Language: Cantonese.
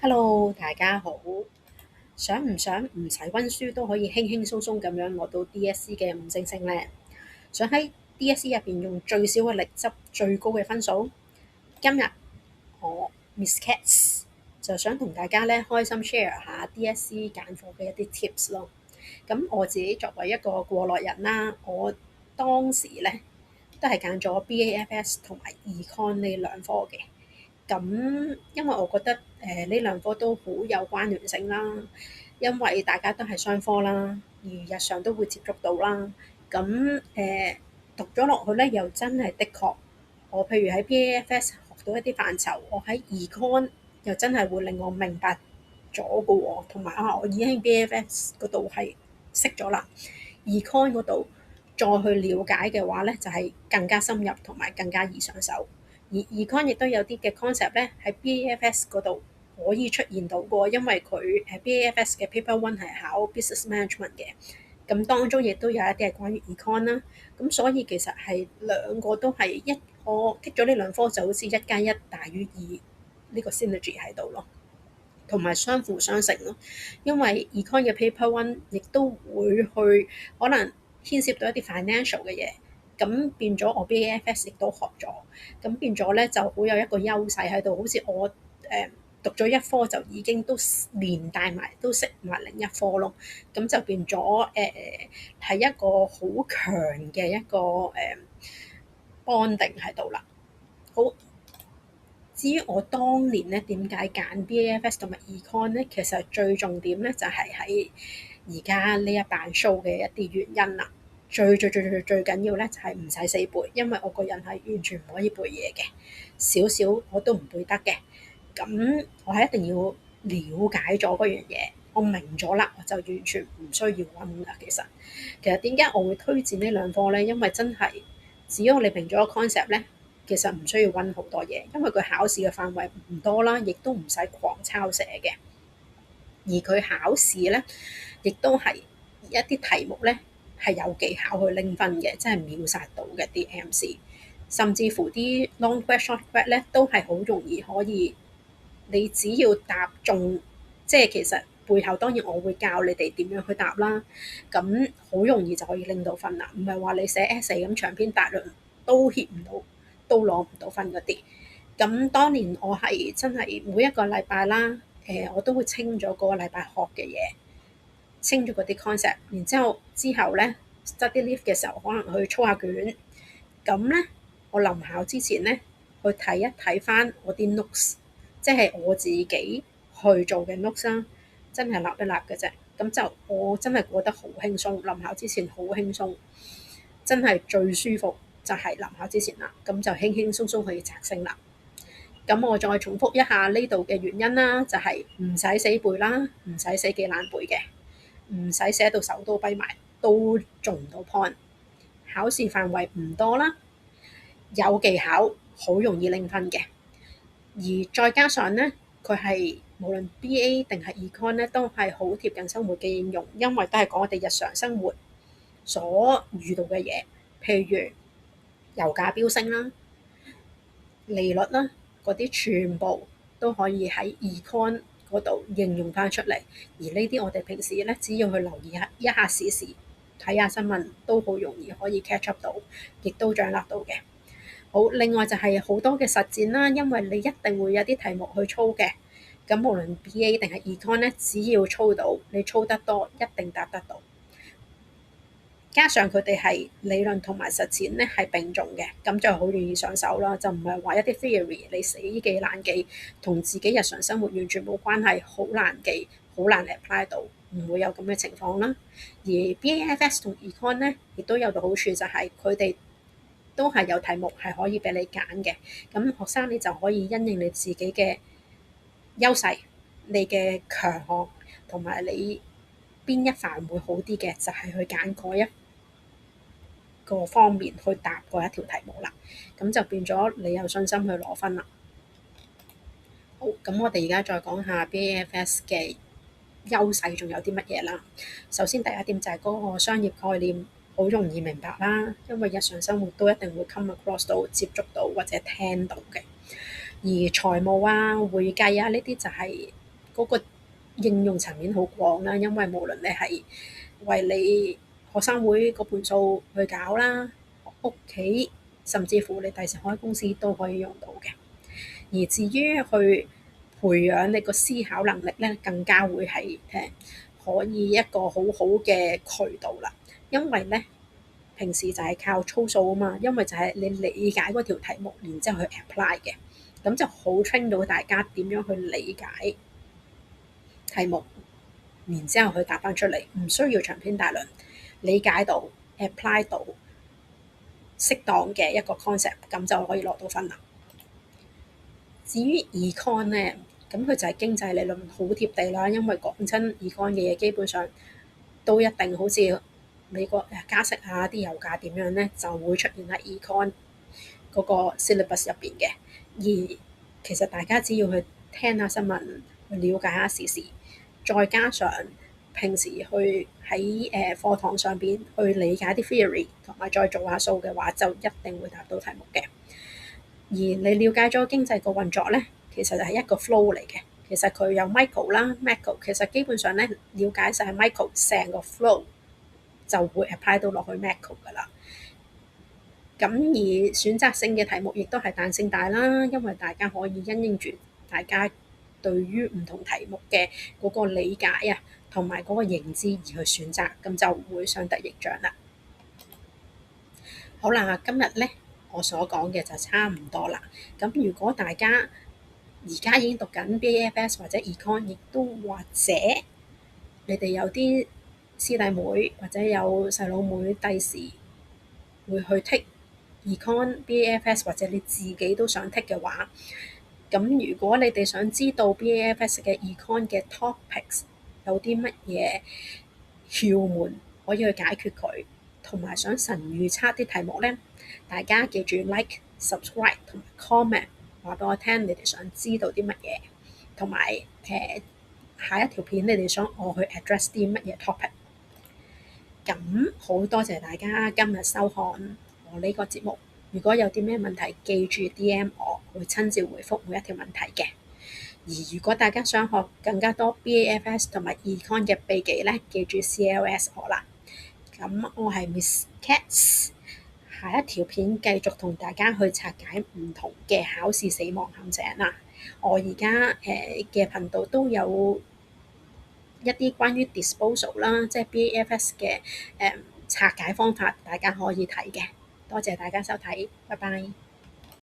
Hello，大家好。想唔想唔使温書都可以輕輕鬆鬆咁樣攞到 DSE 嘅5星星呢？想喺 DSE 入邊用最少嘅力執最高嘅分數？今日我 Miss Cats 就想同大家咧開心 share 下 DSE 揀課嘅一啲 tips 咯。咁我自己作為一個過來人啦，我當時咧都係揀咗 BAFS 同埋 Econ 呢兩科嘅。咁因為我覺得呢兩科都好有關聯性啦，因為大家都係雙科啦，而日常都會接觸到啦。咁讀咗落去咧，又真係的確，我譬如喺 BAFS 學到一啲範疇，我喺 Econ 又真係會令我明白咗嘅喎，同埋我已經喺 BAFS 嗰度係識咗啦，Econ 嗰度再去了解嘅話咧，就係更加深入同埋更加易上手。而 Econ 亦都有啲嘅 concept 咧喺 BAFS 嗰度可以出現到過，因為佢BAFS 嘅 Paper One 係考 Business Management 嘅，咁當中亦都有一啲係關於 Econ 啦。咁所以其實係兩個都係我剔咗呢兩科就好似1+1大於2呢個 synergy 喺度咯，同埋相輔相成咯。因為 Econ 嘅 Paper One 亦都會去可能牽涉到一啲 financial 嘅嘢。咁變咗我 BAFS 亦都學咗，咁變咗咧就好有一個優勢喺度，好似我讀咗一科就已經都連帶埋都識埋另一科咯，咁就變咗係一個好強嘅一個bonding喺度啦。好，至於我當年咧點解揀 BAFS 同埋 Econ 咧，其實最重點咧就係喺而家呢一版 show 嘅一啲原因啦。最緊要咧就係唔使死背，因為我個人係完全唔可以背嘢嘅，少少我都唔背得嘅。咁我係一定要了解咗嗰樣嘢，我明咗啦，我就完全唔需要温啦。其實點解我會推薦呢兩科咧？因為真係只要你明咗個 concept 咧，其實唔需要温好多嘢，因為佢考試嘅範圍唔多啦，亦都唔使狂抄寫嘅。而佢考試咧，亦都係一啲題目咧係有技巧去拎分嘅，即係秒殺到嘅啲 MC，甚至乎啲 long question short question 咧都係好容易可以，你只要答中，即係其實背後當然我會教你哋點樣去答啦，咁好容易就可以拎到分啦，唔係話你寫 essay 咁長篇大論都 hit 唔到，都攞唔到分嗰啲。咁當年我係真係每一個禮拜啦，我都會清咗嗰個禮拜學嘅嘢，清咗嗰啲 concept，然之後咧 study leave 嘅時候，可能去操下卷。咁咧，我臨考之前咧，去睇一睇翻我啲 notes，即係我自己去做嘅 notes 啦，真係立一立嘅啫。咁就我真係過得好輕鬆，臨考之前好輕鬆，真係最舒服就係臨考之前啦。咁就輕輕鬆鬆可以摘星啦。咁我再重複一下呢度嘅原因啦，就係唔使死背啦，唔使死記爛背嘅，唔使寫到手都跛埋，都中唔到 point。考試範圍唔多啦，有技巧，好容易拎分嘅。而再加上咧，佢係無論 BA 定係 Econ 咧，都係好貼近生活嘅應用，因為都係講我哋日常生活所遇到嘅嘢，譬如油價飆升啦、利率啦，嗰啲全部都可以喺 Econ 嗰度應用翻出嚟。而呢啲我哋平時咧，只要去留意一下時事，睇下新聞，都好容易可以 catch up 到，亦都掌握到嘅。好，另外就係好多嘅實踐啦，因為你一定會有啲題目去操嘅。咁無論 BA 定係 Econ 咧，只要操到，你操得多，一定答得到。加上佢哋係理論同埋實踐咧係並重嘅，咁就好容易上手啦。就唔係話一啲 theory 你死記爛記，同自己日常生活完全冇關係，好難記，好難 apply 到，唔會有咁嘅情況啦。而 BAFS 同 Econ 咧，亦都有個好處就係佢哋都係有題目係可以俾你揀嘅。咁學生你就可以因應你自己嘅優勢、你嘅強項同埋你邊一範會好啲嘅，就係去揀嗰一個方面去答嗰一條題目啦，咁就變咗你有信心去攞分啦。好，咁我哋而家再講下 BAFS 嘅優勢仲有啲乜嘢啦。首先第一點就係嗰個商業概念好容易明白啦，因為日常生活都一定會 come across 到、接觸到或者聽到嘅。而財務啊、會計啊呢啲就係嗰個應用層面好廣啦，因為無論你係為你學生會嗰盤數去搞啦，屋企甚至乎你第時開公司都可以用到嘅。而至於去培養你個思考能力咧，更加會係可以一個好好嘅渠道啦。因為咧平時就係靠操數啊嘛，因為就係你理解嗰條題目，然之後去 apply 嘅，咁就好 train 到大家點樣去理解題目，然之後去答翻出嚟，唔需要長篇大論，理解到 apply 到適當嘅一個 concept，咁就可以攞到分啦。至於 econ 咧，咁佢就係經濟理論好貼地啦，因為講真 econ 嘅嘢基本上都一定好似美國加息啊，啲油價點樣咧，就會出現喺 econ 嗰個 syllabus 入邊嘅。而其實大家只要去聽下新聞，去了解下時事，再加上平時去喺課堂上邊去理解啲 theory，同埋再做下數嘅話，就一定會答到題目嘅。而你了解咗經濟個運作咧，其實就係一個 flow 嚟嘅。其實佢有 micro 啦 macro，其實基本上咧了解晒 micro 成個 flow 就會 apply 到落去 macro 噶啦。咁而選擇性嘅題目亦都係彈性大啦，因為大家可以因應住大家對於唔同題目嘅嗰個理解啊，同埋嗰個認知而去選擇，咁就會相得益彰啦。好啦，今日咧我所講嘅就差唔多啦。咁如果大家而家已經讀緊 BAFS 或者 Econ， 亦都或者你哋有啲師弟妹或者有細佬妹第時會去 take Econ BAFS， 或者你自己都想 take 嘅話，咁如果你哋想知道 BAFS 嘅 Econ 嘅 topics 有啲乜嘢竅門可以去解決佢，同埋想神預測啲題目咧，大家記住 like、subscribe 同埋 comment 話俾我聽，你哋想知道啲乜嘢，同埋下一條片你哋想我去 address 啲乜嘢 topic。咁好多謝大家今日收看我呢個節目。如果有啲咩問題，記住 DM 我，會親自回覆每一條問題嘅。而如果大家想學更加多 BAFS 同埋 Econ 嘅秘技咧，記住 CLS 我啦。咁我係 Miss Cats，下一條片繼續同大家去拆解唔同嘅考試死亡陷阱啦。我而家嘅頻道都有一啲關於 disposal 啦，即係 BAFS 嘅拆解方法，大家可以睇嘅。多謝大家收睇，拜拜。